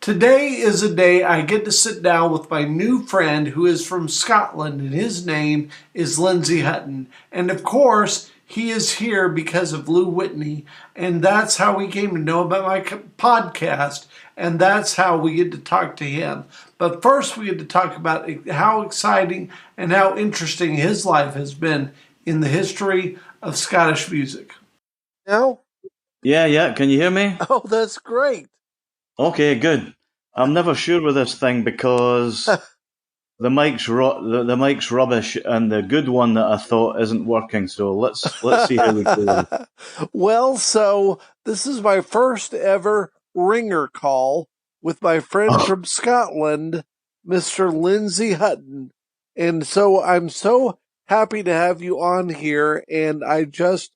Today is a day I get to sit down with my new friend who is from Scotland, and his name is Lindsay Hutton. And of course, he is here because of Lou Whitney, and that's how we came to know about my podcast, and that's how we get to talk to him. But first, we get to talk about how exciting and how interesting his life has been in the history of Scottish music. Now? Yeah. Can you hear me? Oh, that's great. Okay, good. I'm never sure with this thing because the mic's rubbish, and the good one that I thought isn't working. So let's see how we go. Well, so this is my first ever ringer call with my friend from Scotland, Mr. Lindsay Hutton. And so I'm so happy to have you on here, and I'm just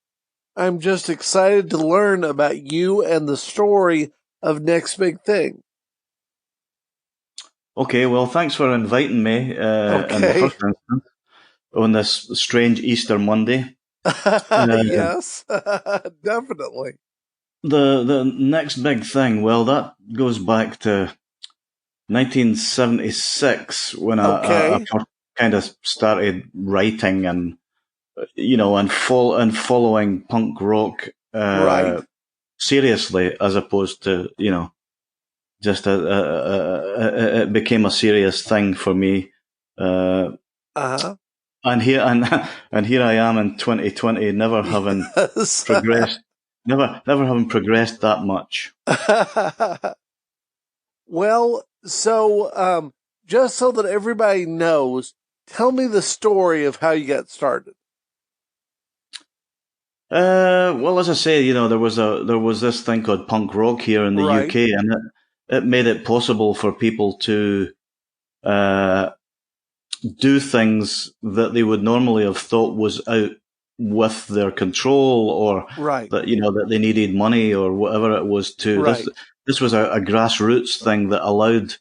excited to learn about you and the story of Next Big Thing. Okay, well, thanks for inviting me in the first instance on this strange Easter Monday. Yes, definitely. The Next Big Thing, well, that goes back to 1976 when I kind of started writing and following punk rock seriously, as opposed to just it became a serious thing for me. And here I am in 2020, never having progressed, never having progressed that much. Well, so just so that everybody knows, tell me the story of how you got started. Well, as I say, there was this thing called punk rock here in the UK, and it made it possible for people to do things that they would normally have thought was out with their control, or that they needed money or whatever it was to. This was a grassroots thing that allowed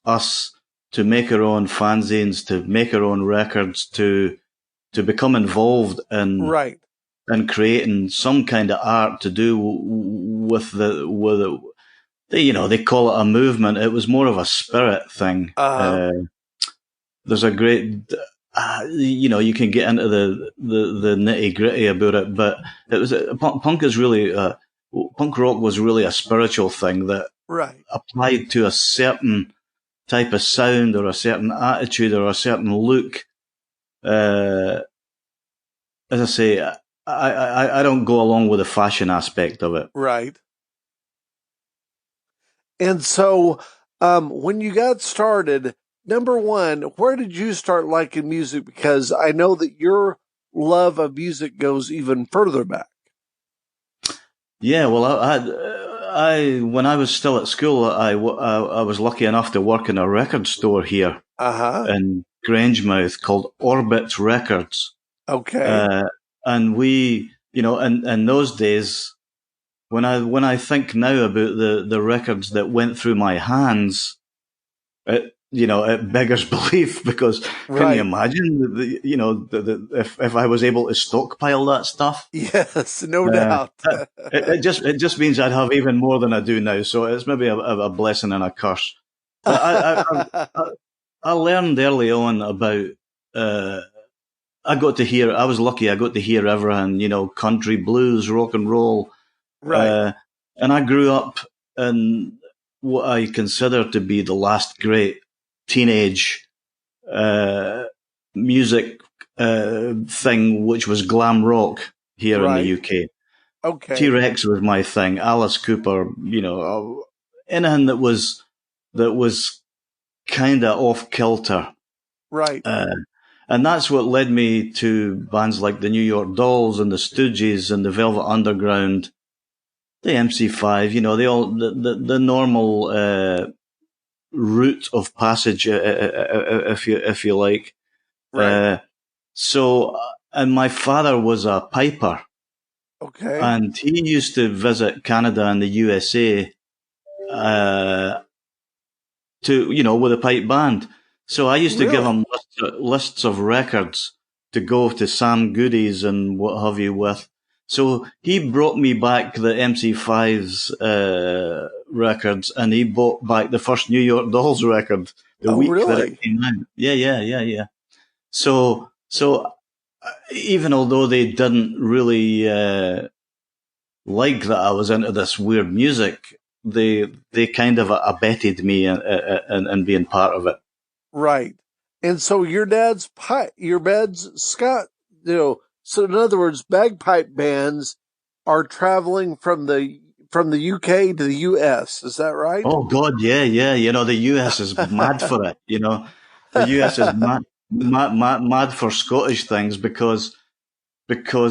us to make our own fanzines, to make our own records, to become involved in creating some kind of art to do with they call it a movement. It was more of a spirit thing. There's a great, you can get into the nitty gritty about it, but it was punk rock was really a spiritual thing that applied to a certain type of sound or a certain attitude or a certain look. As I say, I don't go along with the fashion aspect of it. Right. And so, when you got started, number one, where did you start liking music? Because I know that your love of music goes even further back. Yeah, well, I when I was still at school, I was lucky enough to work in a record store here in Grangemouth called Orbit Records. Okay. And we, in those days, when I think now about the records that went through my hands, it beggars belief, because can you imagine if I was able to stockpile that stuff? Yes, no doubt. it just means I'd have even more than I do now. So it's maybe a blessing and a curse. But I learned early on about. I was lucky. I got to hear everything, country, blues, rock and roll. Right. And I grew up in what I consider to be the last great teenage music thing, which was glam rock here in the UK. Okay. T-Rex was my thing. Alice Cooper, anything that was kind of off kilter. Right. And that's what led me to bands like the New York Dolls and the Stooges and the Velvet Underground, the MC5, the normal route of passage, if you like. Right. And my father was a piper. Okay. And he used to visit Canada and the USA with a pipe band. So I used to give him lists of records to go to Sam Goody's and what have you with. So he brought me back the MC5's records, and he bought back the first New York Dolls record the week that it came out. Yeah. So even although they didn't really like that I was into this weird music, they kind of abetted me in being part of it. Right. And so your dad's Scott, so in other words, bagpipe bands are traveling from the UK to the US. Is that right? Oh God, yeah. The US is mad for it. The US is mad for Scottish things because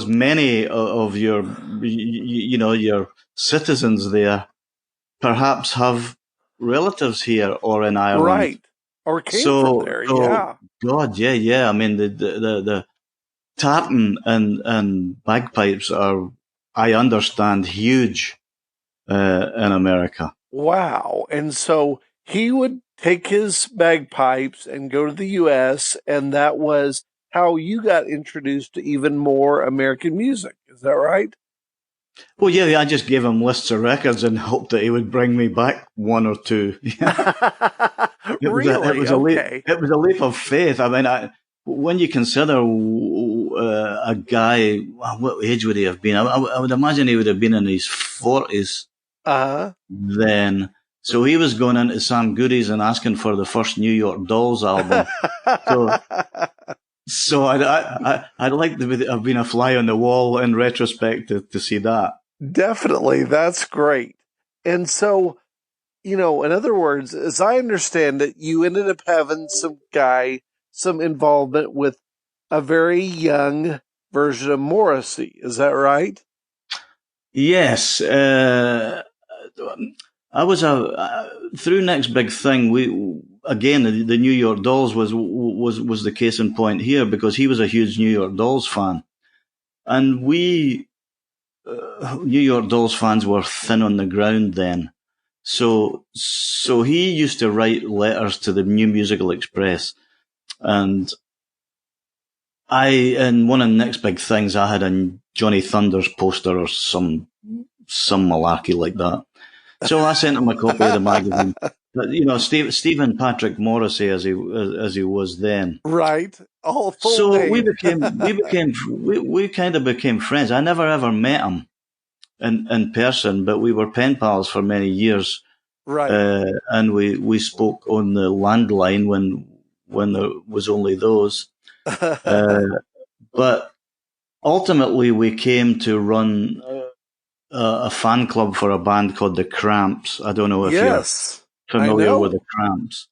many of your your citizens there perhaps have relatives here or in Ireland, right? Or came from there. Yeah. God, yeah. I mean the tartan and bagpipes are, I understand, huge in America. Wow. And so he would take his bagpipes and go to the U.S., and that was how you got introduced to even more American music. Is that right? Well, yeah, I just gave him lists of records and hoped that he would bring me back one or two. Really? It was a leap of faith. I mean, when you consider a guy, what age would he have been? I would imagine he would have been in his 40s then. So he was going into Sam Goody's and asking for the first New York Dolls album. So I'd like to have been a fly on the wall in retrospect to see that. Definitely. That's great. And so, in other words, as I understand it, you ended up having some involvement with a very young version of Morrissey. Is that right? Yes. I was through Next Big Thing. The New York Dolls was the case in point here, because he was a huge New York Dolls fan, and we New York Dolls fans were thin on the ground then. So he used to write letters to the New Musical Express, and in one of the Next Big Things, I had a Johnny Thunders poster or some malarkey like that. So I sent him a copy of the magazine. But, Stephen Patrick Morrissey, as he was then. Right. Oh, full so name. we kind of became friends. I never ever met him in person, but we were pen pals for many years. Right. And we spoke on the landline when there was only those. But ultimately, we came to run a fan club for a band called the Cramps. I don't know if you're familiar with the Cramps.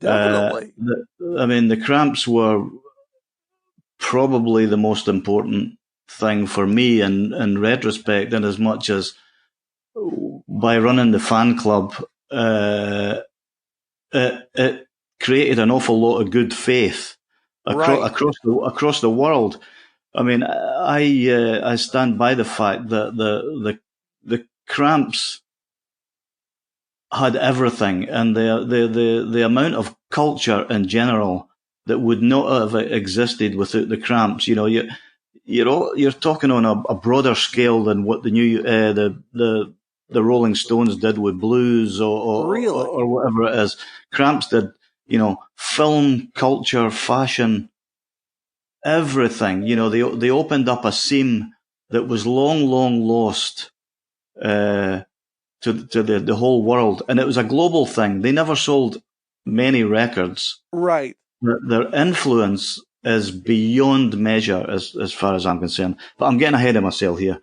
Definitely. The Cramps were probably the most important thing for me in retrospect, in as much as by running the fan club, it created an awful lot of good faith across the world. I mean, I stand by the fact that the Cramps had everything, and the amount of culture in general that would not have existed without the Cramps. You're talking on a broader scale than what the Rolling Stones did with blues or whatever it is. Cramps did, film, culture, fashion, everything. They opened up a seam that was long lost to the whole world, and it was a global thing. They never sold many records. Right. Their influence is beyond measure as far as I'm concerned. But I'm getting ahead of myself here.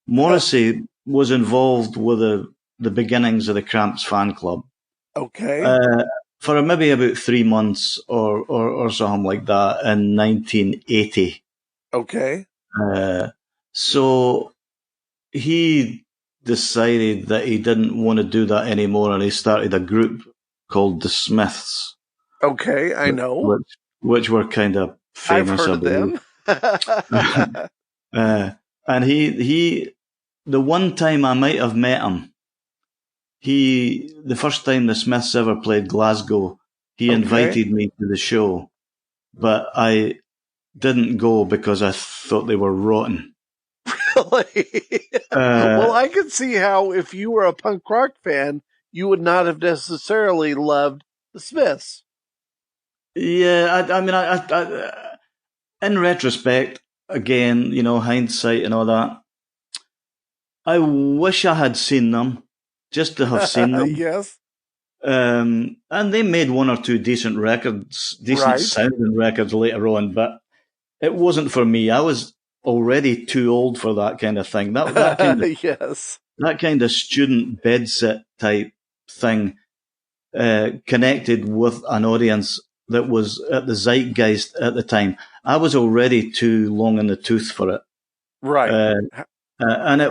Morrissey was involved with the beginnings of the Cramps fan club. Okay. For maybe about 3 months or something like that in 1980. Okay. So he decided that he didn't want to do that anymore, and he started a group called the Smiths. Okay, I know. Which were kind of famous. I've heard of them. And he, the one time I might have met him, the first time the Smiths ever played Glasgow, he invited me to the show, but I didn't go because I thought they were rotten. Really? Well, I could see how if you were a punk rock fan, you would not have necessarily loved the Smiths. Yeah, I mean, in retrospect, again, hindsight and all that, I wish I had seen them, just to have seen them. Yes. And they made one or two decent records, decent sounding records later on, but it wasn't for me. I was already too old for that kind of thing. That kind of yes. That kind of student bedsit type thing connected with an audience that was at the zeitgeist at the time. I was already too long in the tooth for it. Right. And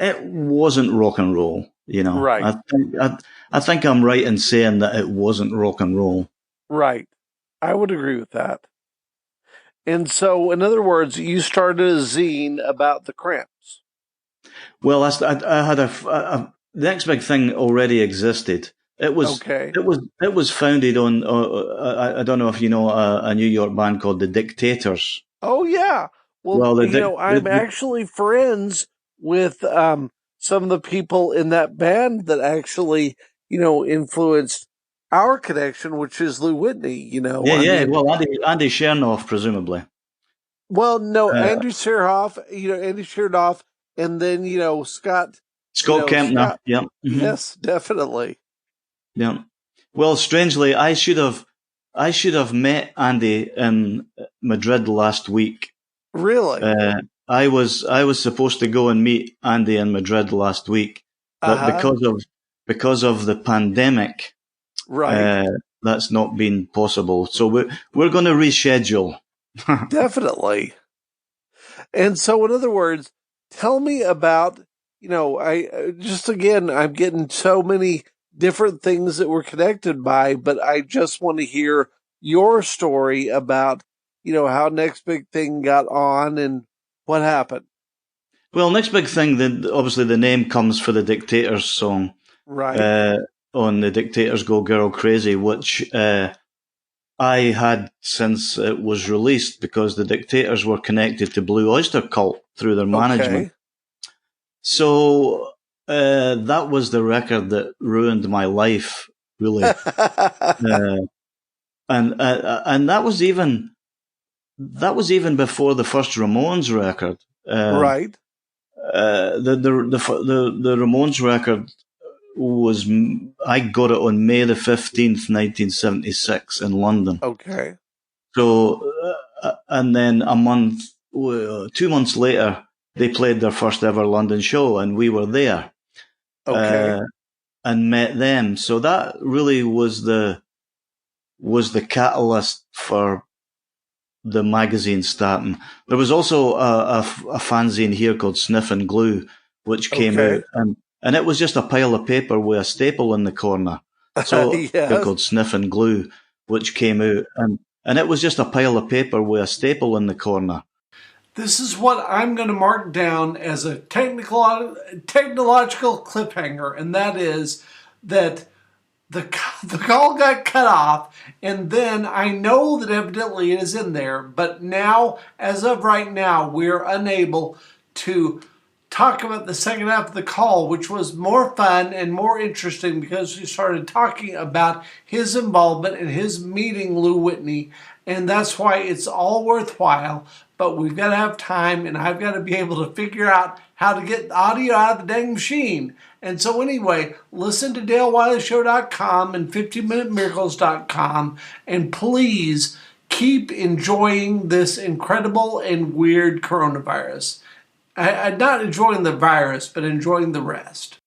it wasn't rock and roll, Right. I think I'm right in saying that it wasn't rock and roll. Right. I would agree with that. And so, in other words, you started a zine about the Cramps. Well, I had the Next Big Thing already existed. It was founded on I don't know if you know a New York band called the Dictators. Oh yeah. Well, I'm actually friends with some of the people in that band that actually influenced our connection, which is Lou Whitney. Yeah. Well, Andy Chernoff, presumably. Well, no, Andy Chernoff, and then Scott Kempner. Yeah. Mm-hmm. Yes, definitely. Yeah. Well, strangely, I should have met Andy in Madrid last week. Really? I was supposed to go and meet Andy in Madrid last week, but because of the pandemic, right, that's not been possible. So we're going to reschedule. Definitely. And so, in other words, tell me about I'm getting so many different things that we're connected by, but I just want to hear your story about how Next Big Thing got on and what happened. Well, Next Big Thing, obviously the name comes for the Dictators song. Right. On the Dictators Go Girl Crazy, which I had since it was released because the Dictators were connected to Blue Oyster Cult through their management. Okay. So that was the record that ruined my life, really. And that was even before the first Ramones record. Right. The Ramones record I got it on May the 15th, 1976 in London. Okay. So, and then 2 months later, they played their first ever London show and we were there. Okay. And met them. So that really was the catalyst for the magazine starting. There was also a fanzine here called Sniff and Glue, which came out, and it was just a pile of paper with a staple in the corner. So yes. called Sniff and Glue, which came out, and it was just a pile of paper with a staple in the corner. This is what I'm going to mark down as a technological cliffhanger, and that is that the call got cut off, and then I know that evidently it is in there, but now, as of right now, we're unable to talk about the second half of the call, which was more fun and more interesting because we started talking about his involvement and his meeting Lou Whitney, and that's why it's all worthwhile. But we've got to have time, and I've got to be able to figure out how to get the audio out of the dang machine. And so anyway, listen to DaleWileyShow.com and 15minutemiracles.com, and please keep enjoying this incredible and weird coronavirus. I'm not enjoying the virus, but enjoying the rest.